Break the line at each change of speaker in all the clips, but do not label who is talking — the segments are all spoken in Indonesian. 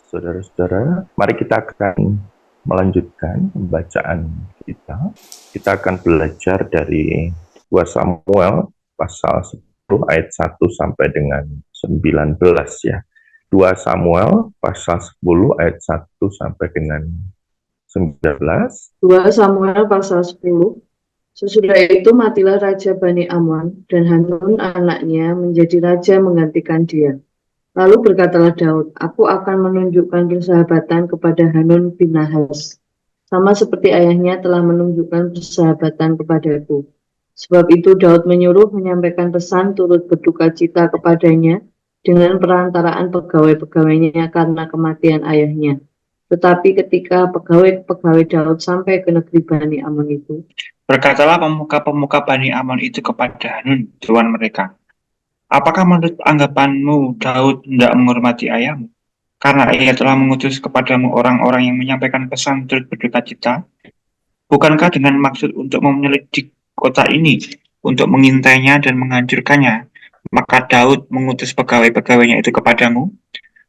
Saudara-saudara, mari kita akan melanjutkan pembacaan kita. Kita akan belajar dari 2 Samuel pasal 10 ayat 1 sampai dengan 19 ya. 2 Samuel pasal 10 ayat 1 sampai dengan 19.
2 Samuel pasal 10. Sesudah itu matilah Raja Bani Amon, dan Hanun anaknya menjadi raja menggantikan dia. Lalu berkatalah Daud, aku akan menunjukkan persahabatan kepada Hanun bin Nahas, sama seperti ayahnya telah menunjukkan persahabatan kepadaku. Sebab itu Daud menyuruh menyampaikan pesan turut berduka cita kepadanya dengan perantaraan pegawai-pegawainya karena kematian ayahnya. Tetapi ketika pegawai-pegawai Daud sampai ke negeri Bani Amon itu,
berkatalah pemuka-pemuka Bani Amon itu kepada Hanun, tuan mereka, apakah menurut anggapanmu Daud tidak menghormati ayahmu? Karena ia telah mengutus kepadamu orang-orang yang menyampaikan pesan turut berduka cita. Bukankah dengan maksud untuk menyelidik kota ini, untuk mengintainya dan menghancurkannya, maka Daud mengutus pegawai-pegawainya itu kepadamu?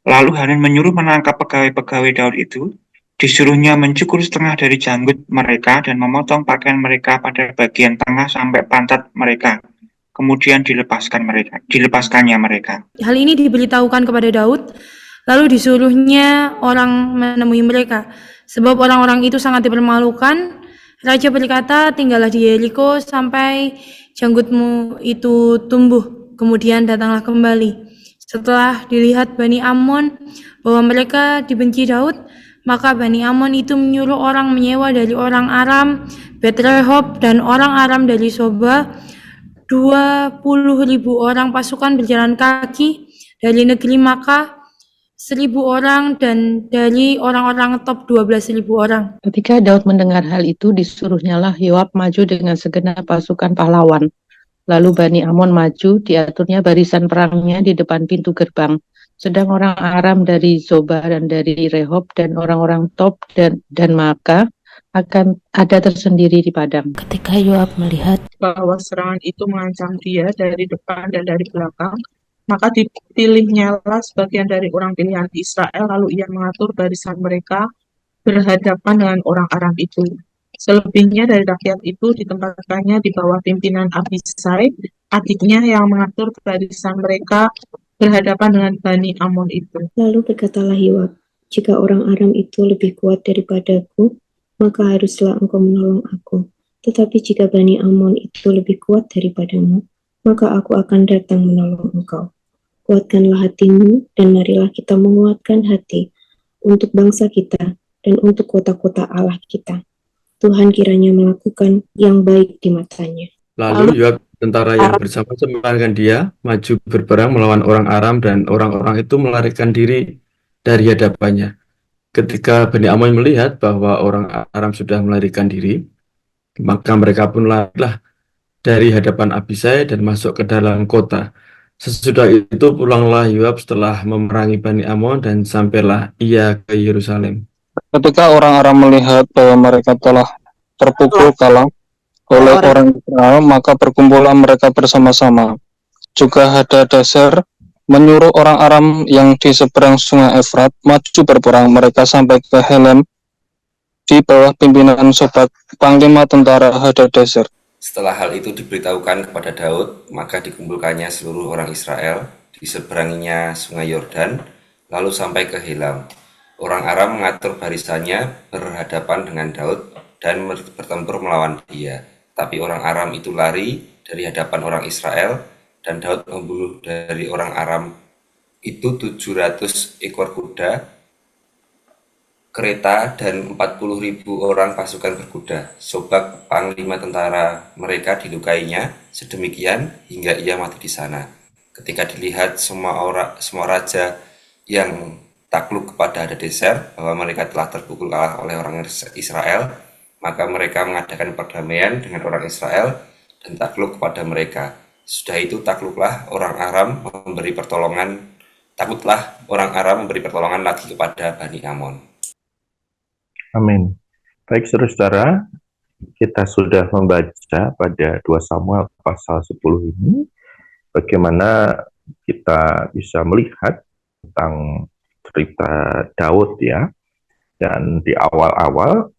Lalu Hanun menyuruh menangkap pegawai-pegawai Daud itu, disuruhnya mencukur setengah dari janggut mereka dan memotong pakaian mereka pada bagian tengah sampai pantat mereka. Kemudian dilepaskannya mereka.
Hal ini diberitahukan kepada Daud, lalu disuruhnya orang menemui mereka. Sebab orang-orang itu sangat dipermalukan. Raja berkata, tinggallah di Yeriko sampai janggutmu itu tumbuh. Kemudian datanglah kembali. Setelah dilihat Bani Amon bahwa mereka dibenci Daud, maka Bani Amon itu menyuruh orang menyewa dari orang Aram, Bet-Rehob, dan orang Aram dari Soba, 20.000 orang pasukan berjalan kaki dari negeri Maka, 1.000 orang, dan dari orang-orang Top 12.000 orang.
Ketika Daud mendengar hal itu, disuruhnyalah Yoab maju dengan segenap pasukan pahlawan. Lalu Bani Amon maju, diaturnya barisan perangnya di depan pintu gerbang. Sedang orang Aram dari Zoba dan dari Rehob dan orang-orang Top dan Maka akan ada tersendiri di padang.
Ketika Yoab melihat
bahwa serangan itu mengancam dia dari depan dan dari belakang, maka dipilihnya sebagian dari orang pilihan Israel, lalu ia mengatur barisan mereka berhadapan dengan orang Aram itu. Selebihnya dari rakyat itu ditempatkannya di bawah pimpinan Abisai, adiknya yang mengatur barisan mereka berhadapan dengan Bani Amon itu.
Lalu berkatalah Yoab, jika orang Aram itu lebih kuat daripadaku, maka haruslah engkau menolong aku. Tetapi jika Bani Amon itu lebih kuat daripadamu, maka aku akan datang menolong engkau. Kuatkanlah hatimu, dan marilah kita menguatkan hati untuk bangsa kita dan untuk kota-kota Allah kita. Tuhan kiranya melakukan yang baik di matanya.
Lalu Yoab, tentara yang bersama-sama dengan dia, maju berperang melawan orang Aram, dan orang-orang itu melarikan diri dari hadapannya. Ketika Bani Amon melihat bahwa orang Aram sudah melarikan diri, maka mereka pun larilah dari hadapan Abisai dan masuk ke dalam kota. Sesudah itu pulanglah Yoab setelah memerangi Bani Amon dan sampailah ia ke Yerusalem.
Ketika orang Aram melihat bahwa mereka telah terpukul kalah oleh orang Israel, maka berkumpullah mereka bersama-sama. Juga Hadadezer menyuruh orang Aram yang di seberang sungai Efrat maju berperang. Mereka sampai ke Helem di bawah pimpinan Sobak, panglima tentara Hadadezer.
Setelah hal itu diberitahukan kepada Daud, maka dikumpulkannya seluruh orang Israel di seberanginya sungai Yordan, lalu sampai ke Helam. Orang Aram mengatur barisannya berhadapan dengan Daud dan bertempur melawan dia. Tapi orang Aram itu lari dari hadapan orang Israel, dan Daud membunuh dari orang Aram itu 700 ekor kuda, kereta, dan 40.000 orang pasukan berkuda. Sobak, panglima tentara mereka, dilukainya sedemikian hingga ia mati di sana. Ketika dilihat semua raja yang takluk kepada Hadadezer bahwa mereka telah terpukul kalah oleh orang Israel, maka mereka mengadakan perdamaian dengan orang Israel dan takluk kepada mereka. Sudah itu takutlah orang Aram memberi pertolongan lagi kepada Bani Amon.
Amin. Baik saudara-saudara, kita sudah membaca pada 2 Samuel pasal 10 ini bagaimana kita bisa melihat tentang cerita Daud ya. Dan di awal-awal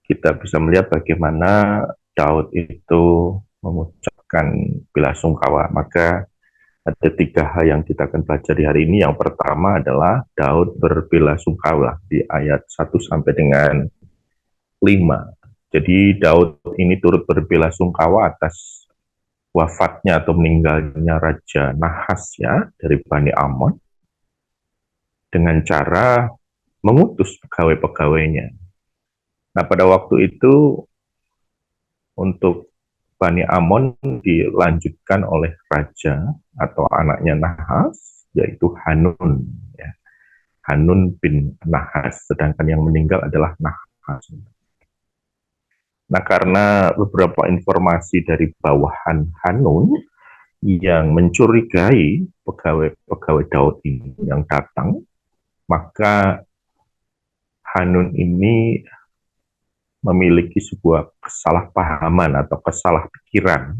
kita bisa melihat bagaimana Daud itu mengucapkan belasungkawa. Maka ada 3 hal yang kita akan belajar di hari ini. Yang pertama adalah Daud berbelasungkawa di ayat 1 sampai dengan 5. Jadi Daud ini turut berbelasungkawa atas wafatnya atau meninggalnya Raja Nahas ya dari Bani Amon dengan cara mengutus pegawai-pegawainya. Nah, pada waktu itu untuk Bani Amon dilanjutkan oleh raja atau anaknya Nahas, yaitu Hanun. Ya. Hanun bin Nahas, sedangkan yang meninggal adalah Nahas. Nah, karena beberapa informasi dari bawahan Hanun yang mencurigai pegawai-pegawai Daud ini yang datang, maka Hanun ini memiliki sebuah kesalahpahaman atau kesalahpikiran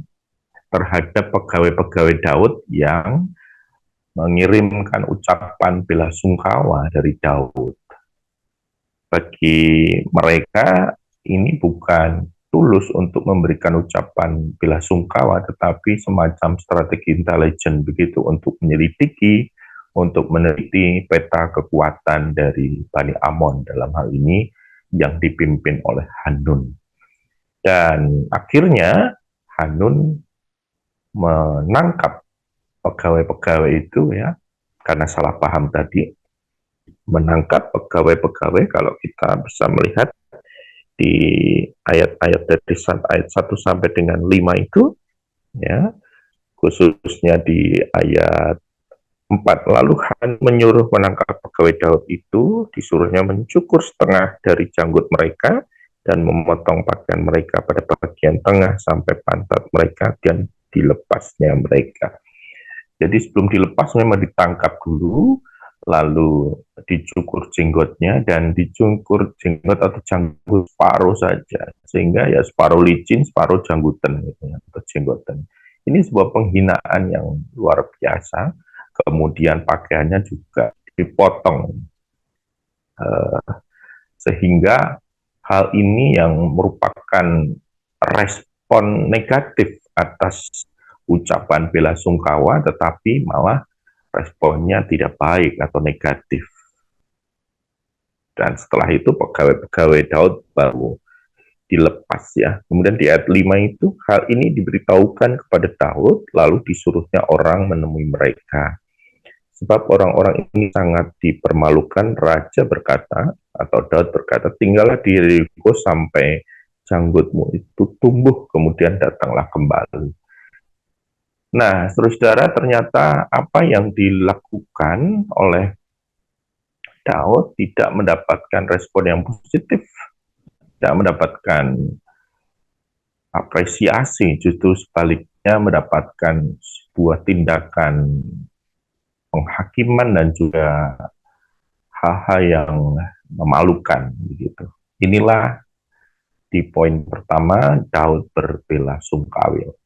terhadap pegawai-pegawai Daud yang mengirimkan ucapan belasungkawa dari Daud. Bagi mereka ini bukan tulus untuk memberikan ucapan belasungkawa, tetapi semacam strategi intelijen begitu untuk menyelidiki, untuk meneliti peta kekuatan dari Bani Amon dalam hal ini yang dipimpin oleh Hanun. Dan akhirnya Hanun menangkap pegawai-pegawai itu ya, karena salah paham tadi, menangkap pegawai-pegawai. Kalau kita bisa melihat di ayat-ayat dari ayat 1 sampai dengan 5 itu ya, khususnya di ayat 4, lalu Han menyuruh menangkap pegawai Daud itu, disuruhnya mencukur setengah dari janggut mereka dan memotong pakaian mereka pada bagian tengah sampai pantat mereka dan dilepasnya mereka. Jadi sebelum dilepas memang ditangkap dulu, lalu dicukur jenggotnya, dan dicukur jenggot atau janggut separuh saja, sehingga ya separuh licin, separuh janggutan gitu, atau jenggotan. Ini sebuah penghinaan yang luar biasa. Kemudian pakaiannya juga dipotong, sehingga hal ini yang merupakan respon negatif atas ucapan belasungkawa, tetapi malah responnya tidak baik atau negatif. Dan setelah itu pegawai-pegawai Daud baru dilepas ya. Kemudian di ayat 5 itu, hal ini diberitahukan kepada Daud, lalu disuruhnya orang menemui mereka. Sebab orang-orang ini sangat dipermalukan. Raja berkata, atau Daud berkata, tinggallah di Yeriko sampai janggutmu itu tumbuh, kemudian datanglah kembali. Nah, saudara, ternyata apa yang dilakukan oleh Daud tidak mendapatkan respon yang positif, tidak mendapatkan apresiasi, justru sebaliknya mendapatkan sebuah tindakan penghakiman dan juga hal-hal yang memalukan begitu. Inilah di poin pertama, Daud berbelasungkawa.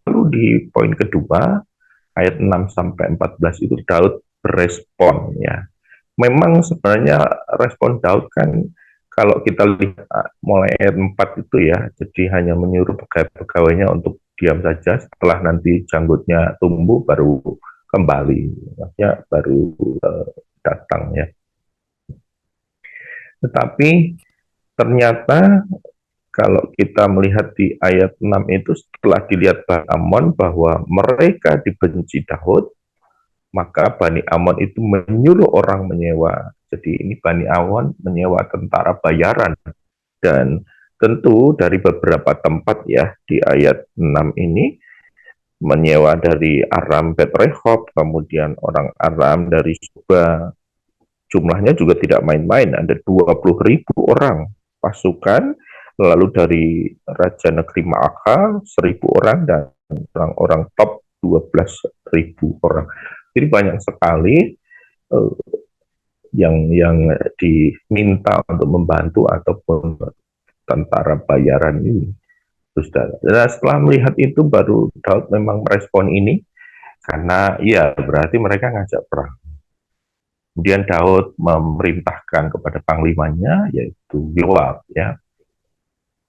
Lalu di poin kedua, ayat 6 sampai 14 itu Daud berespon ya. Memang sebenarnya respon Daud kan kalau kita lihat mulai ayat 4 itu ya, jadi hanya menyuruh pegawai-pegawainya untuk diam saja, setelah nanti janggutnya tumbuh baru kembali, maksudnya baru datang ya. Tetapi ternyata kalau kita melihat di ayat 6 itu, setelah dilihat Bani Amon bahwa mereka dibenci Daud, maka Bani Amon itu menyuruh orang menyewa. Jadi ini Bani Amon menyewa tentara bayaran. Dan tentu dari beberapa tempat ya di ayat 6 ini, menyewa dari Aram Bet Rehob, kemudian orang Aram dari Suba. Jumlahnya juga tidak main-main, ada 20.000 orang pasukan. Lalu dari Raja Negeri Maaka 1.000 orang, dan orang-orang top 12.000 orang. Jadi banyak sekali yang diminta untuk membantu ataupun tentara bayaran ini. Dan setelah melihat itu baru Daud memang merespon ini, karena ya berarti mereka ngajak perang. Kemudian Daud memerintahkan kepada panglimanya, yaitu Yoab, ya,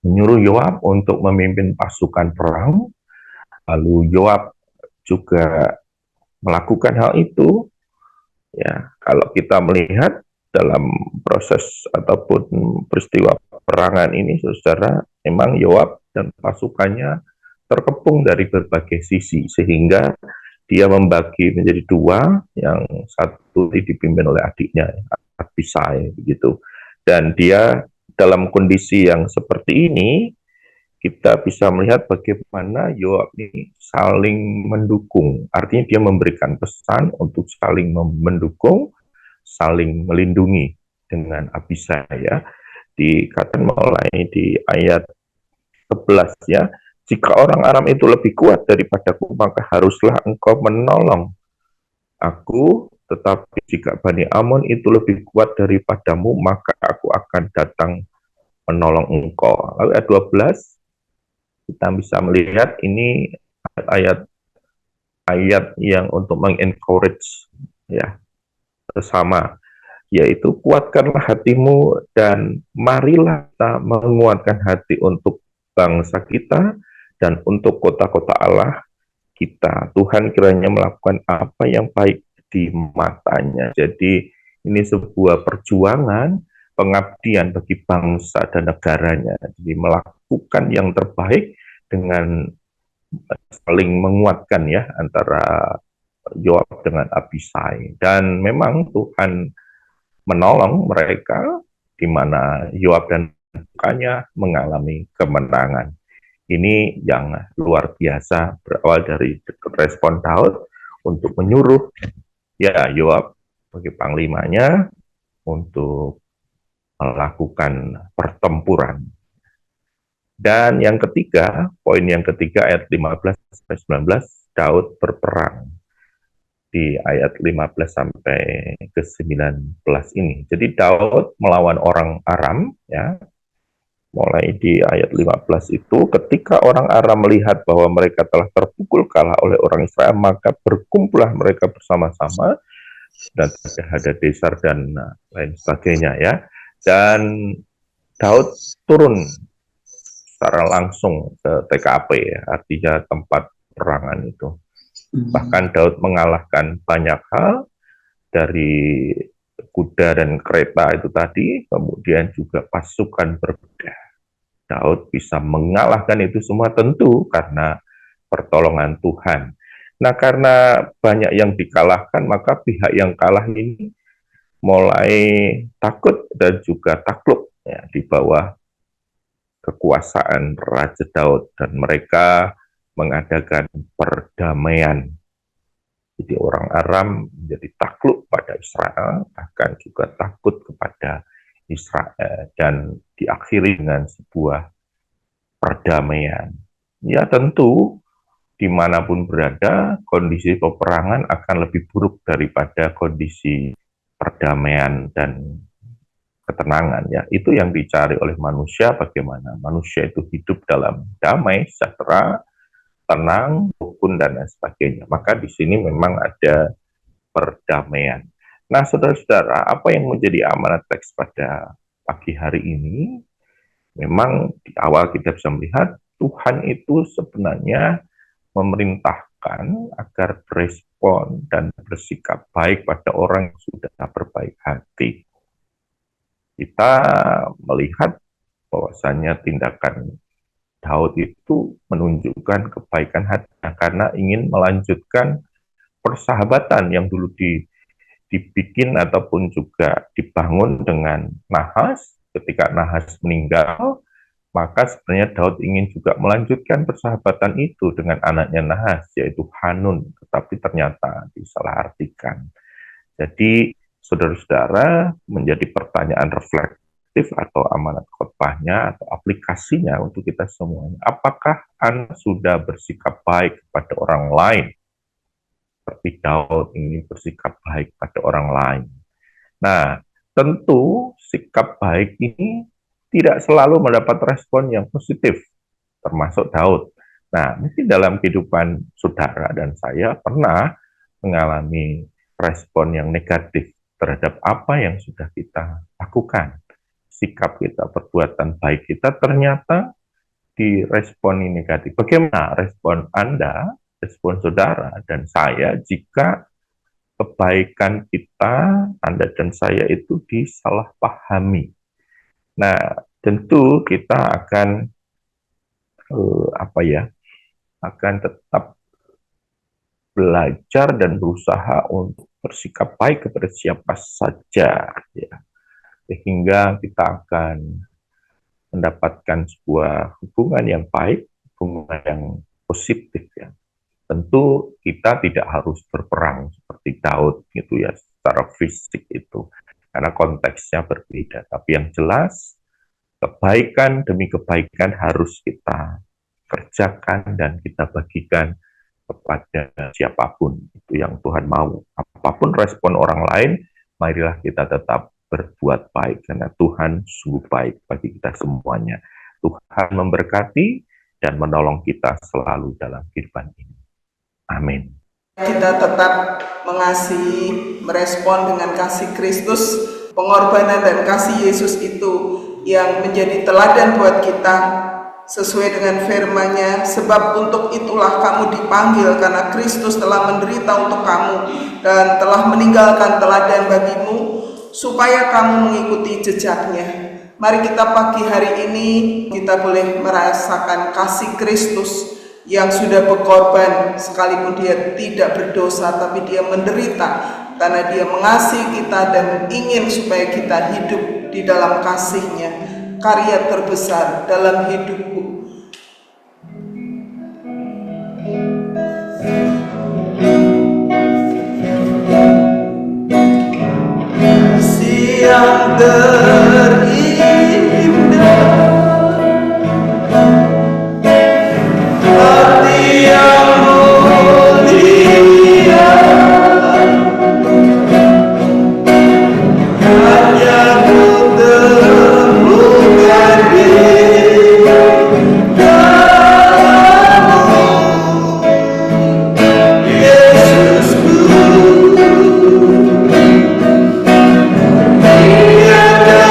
menyuruh Yoab untuk memimpin pasukan perang. Lalu Yoab juga melakukan hal itu. Ya, kalau kita melihat dalam proses ataupun peristiwa perangan ini, saudara, memang Yoab dan pasukannya terkepung dari berbagai sisi, sehingga dia membagi menjadi dua, yang satu dipimpin oleh adiknya, Abisai, begitu. Dan dia dalam kondisi yang seperti ini, kita bisa melihat bagaimana Yoab ini saling mendukung. Artinya dia memberikan pesan untuk saling mendukung, saling melindungi dengan Abisai, ya. Dikatakan mulai di ayat 11, ya. Jika orang Aram itu lebih kuat daripadaku, maka haruslah engkau menolong aku, tetapi jika Bani Amon itu lebih kuat daripadamu, maka aku akan datang menolong engkau. Lalu ayat 12, kita bisa melihat ini ayat-ayat yang untuk mengencourage, ya, bersama, yaitu kuatkanlah hatimu dan marilah kita menguatkan hati untuk bangsa kita dan untuk kota-kota Allah kita. Tuhan kiranya melakukan apa yang baik di matanya. Jadi ini sebuah perjuangan pengabdian bagi bangsa dan negaranya. Jadi melakukan yang terbaik dengan saling menguatkan, ya, antara Yoab dengan Abisai. Dan memang Tuhan menolong mereka, di mana Yoab dan pasukannya mengalami kemenangan. Ini yang luar biasa, berawal dari respon Daud untuk menyuruh, ya, Yoab sebagai panglimanya untuk melakukan pertempuran. Dan yang ketiga, poin yang ketiga ayat 15-19, Daud berperang di ayat 15 sampai ke 19 ini. Jadi Daud melawan orang Aram, ya. Mulai di ayat 15 itu, ketika orang Aram melihat bahwa mereka telah terpukul kalah oleh orang Israel, maka berkumpullah mereka bersama-sama dan ada Hadadesar dan lain sebagainya, ya. Dan Daud turun secara langsung ke TKP, ya, artinya tempat perangan itu. Bahkan Daud mengalahkan banyak hal, dari kuda dan kereta itu tadi, kemudian juga pasukan berbeda. Daud bisa mengalahkan itu semua tentu karena pertolongan Tuhan. Nah, karena banyak yang dikalahkan, maka pihak yang kalah ini mulai takut dan juga takluk, ya, di bawah kekuasaan Raja Daud, dan mereka mengadakan perdamaian. Jadi orang Aram menjadi takluk pada Israel, bahkan juga takut kepada Israel, dan diakhiri dengan sebuah perdamaian. Ya, tentu dimanapun berada, kondisi peperangan akan lebih buruk daripada kondisi perdamaian dan ketenangan, ya. Itu yang dicari oleh manusia, bagaimana manusia itu hidup dalam damai, sejahtera, tenang, rukun, dan lain sebagainya. Maka di sini memang ada perdamaian. Nah, saudara-saudara, apa yang menjadi amanat teks pada pagi hari ini? Memang di awal kita bisa melihat Tuhan itu sebenarnya memerintahkan agar berespon dan bersikap baik pada orang yang sudah berbaik hati. Kita melihat bahwasannya tindakan Daud itu menunjukkan kebaikan hatinya karena ingin melanjutkan persahabatan yang dulu dibikin ataupun juga dibangun dengan Nahas. Ketika Nahas meninggal, maka sebenarnya Daud ingin juga melanjutkan persahabatan itu dengan anaknya Nahas, yaitu Hanun, tetapi ternyata disalahartikan. Jadi, saudara-saudara, menjadi pertanyaan reflektif atau amanat khotbahnya atau aplikasinya untuk kita semuanya. Apakah Anda sudah bersikap baik kepada orang lain? Seperti Daud ini bersikap baik pada orang lain. Nah, tentu sikap baik ini tidak selalu mendapat respon yang positif, termasuk Daud. Nah, mungkin dalam kehidupan saudara dan saya pernah mengalami respon yang negatif terhadap apa yang sudah kita lakukan. Sikap kita, perbuatan baik kita ternyata diresponi negatif. Bagaimana respon Anda, respon saudara dan saya jika kebaikan kita, Anda dan saya itu disalahpahami? Nah, tentu kita akan akan tetap belajar dan berusaha untuk bersikap baik kepada siapa saja, ya, sehingga kita akan mendapatkan sebuah hubungan yang baik, hubungan yang positif, ya. Tentu kita tidak harus berperang seperti Daud gitu ya, secara fisik itu, karena konteksnya berbeda. Tapi yang jelas, kebaikan demi kebaikan harus kita kerjakan dan kita bagikan kepada siapapun itu yang Tuhan mau. Apapun respon orang lain, marilah kita tetap berbuat baik, karena Tuhan sungguh baik bagi kita semuanya. Tuhan memberkati dan menolong kita selalu dalam kehidupan ini. Amin.
Kita tetap mengasihi, merespon dengan kasih Kristus, pengorbanan dan kasih Yesus itu yang menjadi teladan buat kita sesuai dengan firman-Nya, sebab untuk itulah kamu dipanggil, karena Kristus telah menderita untuk kamu dan telah meninggalkan teladan bagimu supaya kamu mengikuti jejaknya. Mari kita pagi hari ini kita boleh merasakan kasih Kristus yang sudah berkorban, sekalipun dia tidak berdosa, tapi dia menderita karena dia mengasihi kita dan ingin supaya kita hidup di dalam kasih-Nya. Karya terbesar dalam hidupku. Siang terindah, hati yang mulia, hanya ku temukan di dalam-Mu, Yesusku. Tiada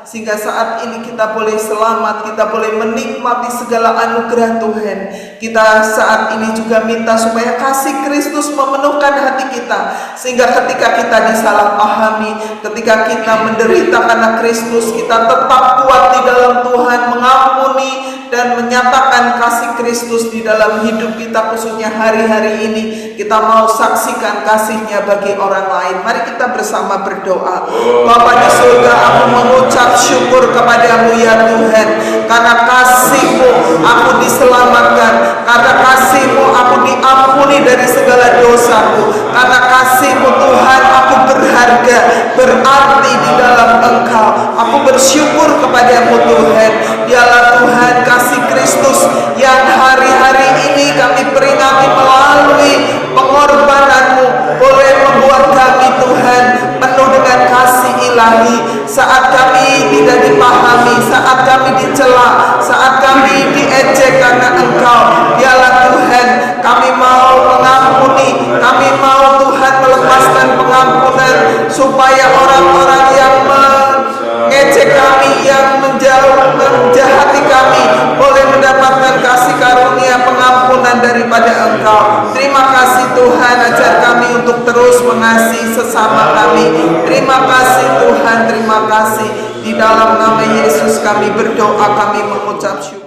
sehingga saat ini kita boleh selamat, kita boleh menikmati segala anugerah Tuhan. Kita saat ini juga minta supaya kasih Kristus memenuhkan hati kita, sehingga ketika kita disalahpahami, ketika kita menderita karena Kristus, kita tetap kuat di dalam Tuhan, mengampuni dan menyatakan kasih Kristus di dalam hidup kita, khususnya hari-hari ini. Kita mau saksikan kasih-Nya bagi orang lain. Mari kita bersama berdoa. Bapa di surga, aku mengucap syukur kepadamu ya Tuhan, karena kasih-Mu aku diselamatkan, karena kasih-Mu aku diampuni dari segala dosaku, karena kasih-Mu Tuhan aku berharga, berarti di dalam Engkau. Aku bersyukur kepadamu Tuhan. Dialah Tuhan kasih Kristus yang hari-hari ini kami peringati melalui pengorbanan-Mu, boleh membuat kami Tuhan penuh dengan kasih ilahi. Saat kami tidak dipahami, saat kami dicela, saat kami diejek karena Engkau, dialah Tuhan kami mau mengampuni, kami mau Tuhan melepaskan pengampunan, supaya orang-orang yang mengejek kami, yang menjahati kami, boleh mendapatkan kasih karunia pengampunan daripada Engkau. Terima kasih Tuhan, ajar kami untuk terus mengasihi sesama kami. Terima kasih Tuhan, terima kasih. Di dalam nama Yesus kami berdoa, kami mengucap syukur.